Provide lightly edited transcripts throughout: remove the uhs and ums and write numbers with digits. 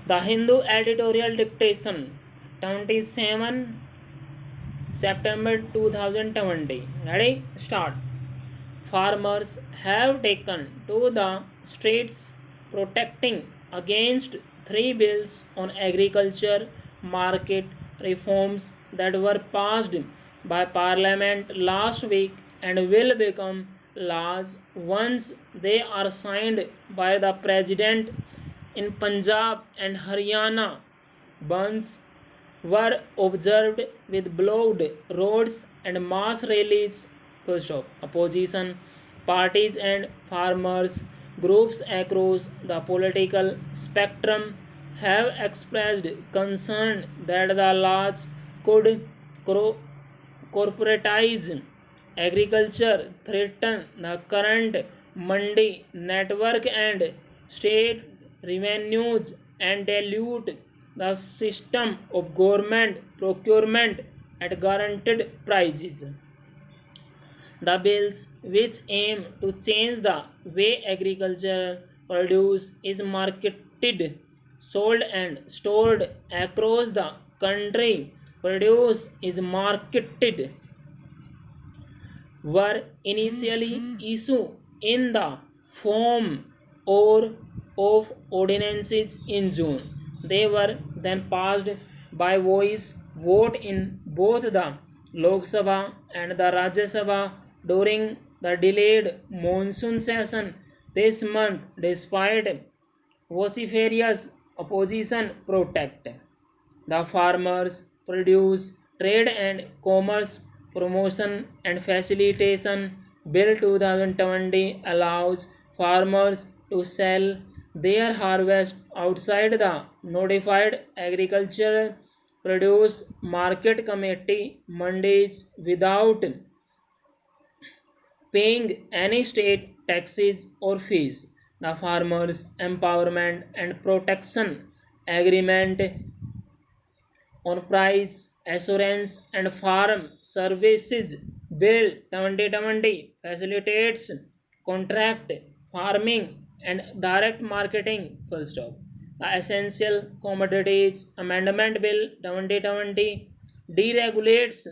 The Hindu editorial dictation, 27 September 2020. Ready? Start. Farmers have taken to the streets protesting against three bills on agriculture market reforms that were passed by Parliament last week and will become laws once they are signed by the President. In Punjab and Haryana, burns were observed with blocked roads and mass rallies. First off, opposition parties and farmers groups across the political spectrum have expressed concern that the laws could corporatize agriculture, threaten the current mandi network and state revenues, and dilute the system of government procurement at guaranteed prices. The bills, which aim to change the way agricultural produce is marketed, sold, and stored across the country, produce is marketed, were initially issued in the form or of ordinances in June. They were then passed by voice vote in both the Lok Sabha and the Rajya Sabha during the delayed monsoon session this month, despite vociferous opposition protest. The Farmers Produce Trade and Commerce Promotion and Facilitation Bill 2020 allows farmers to sell their harvest outside the notified agricultural produce market committee mandis without paying any state taxes or fees. The Farmers Empowerment and Protection Agreement on Price Assurance and Farm Services Bill 2020 facilitates contract farming and direct marketing. Full stop. The Essential Commodities Amendment Bill 2020 deregulates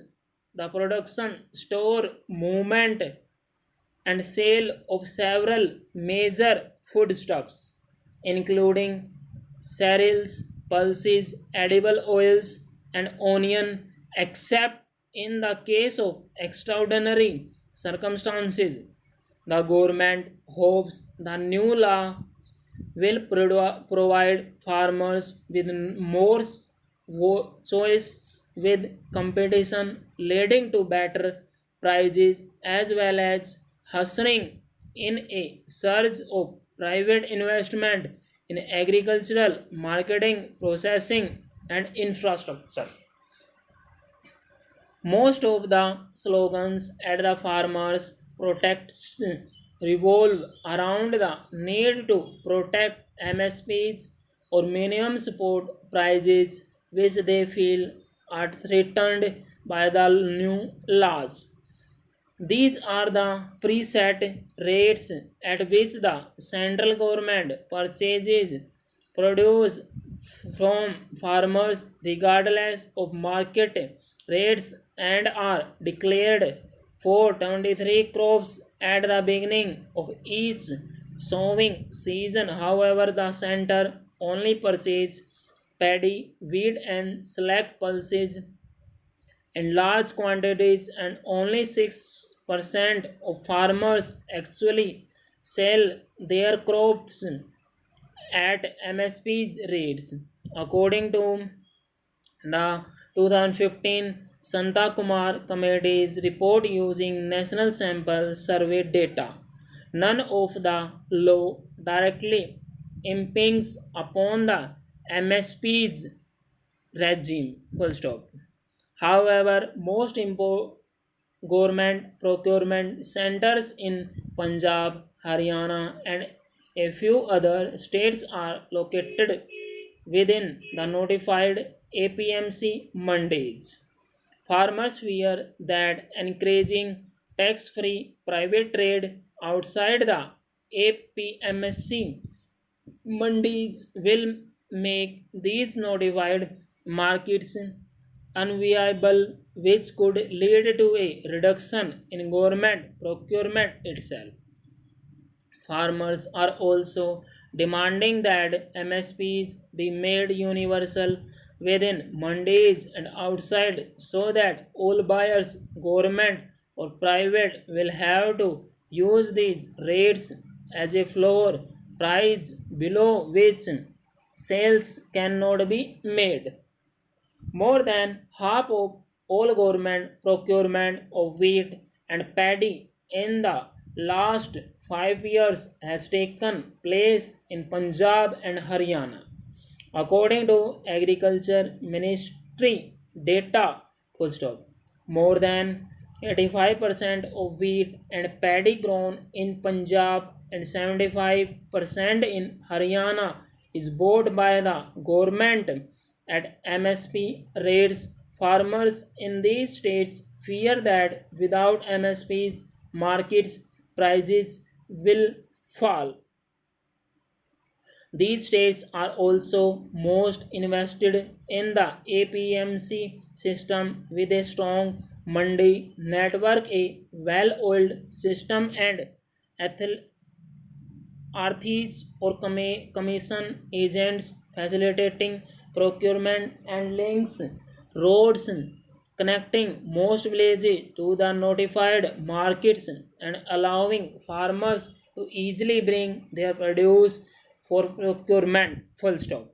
the production, store, movement, and sale of several major foodstuffs, including cereals, pulses, edible oils, and onion, except in the case of extraordinary circumstances. The government hopes the new laws will provide farmers with more choice with competition, leading to better prices as well as ushering in a surge of private investment in agricultural marketing, processing, and infrastructure. Most of the slogans at the farmers' protests revolve around the need to protect MSPs or minimum support prices, which they feel are threatened by the new laws. These are the preset rates at which the central government purchases produce from farmers regardless of market rates and are declared for 23 crops at the beginning of each sowing season. However, the center only purchases paddy, wheat, and select pulses in large quantities, and only 6% of farmers actually sell their crops at MSP's rates. According to the 2015 Santa Kumar Committee's report using national sample survey data, none of the law directly impinges upon the MSP's regime. Full stop. However, most government procurement centers in Punjab, Haryana, and a few other states are located within the notified APMC mandate. Farmers fear that encouraging tax free private trade outside the APMC mandis will make these notified markets unviable, which could lead to a reduction in government procurement itself. Farmers are also demanding that MSPs be made universal within mandis and outside so that all buyers, government or private, will have to use these rates as a floor price below which sales cannot be made. More than half of all government procurement of wheat and paddy in the last 5 years has taken place in Punjab and Haryana. According to Agriculture Ministry data, full stop, more than 85% of wheat and paddy grown in Punjab and 75% in Haryana is bought by the government at MSP rates. Farmers in these states fear that without MSPs, markets prices will fall. These states are also most invested in the APMC system with a strong mandi network, a well-oiled system, and authorities or commission agents facilitating procurement and links roads connecting most villages to the notified markets and allowing farmers to easily bring their produce for procurement. Full stop.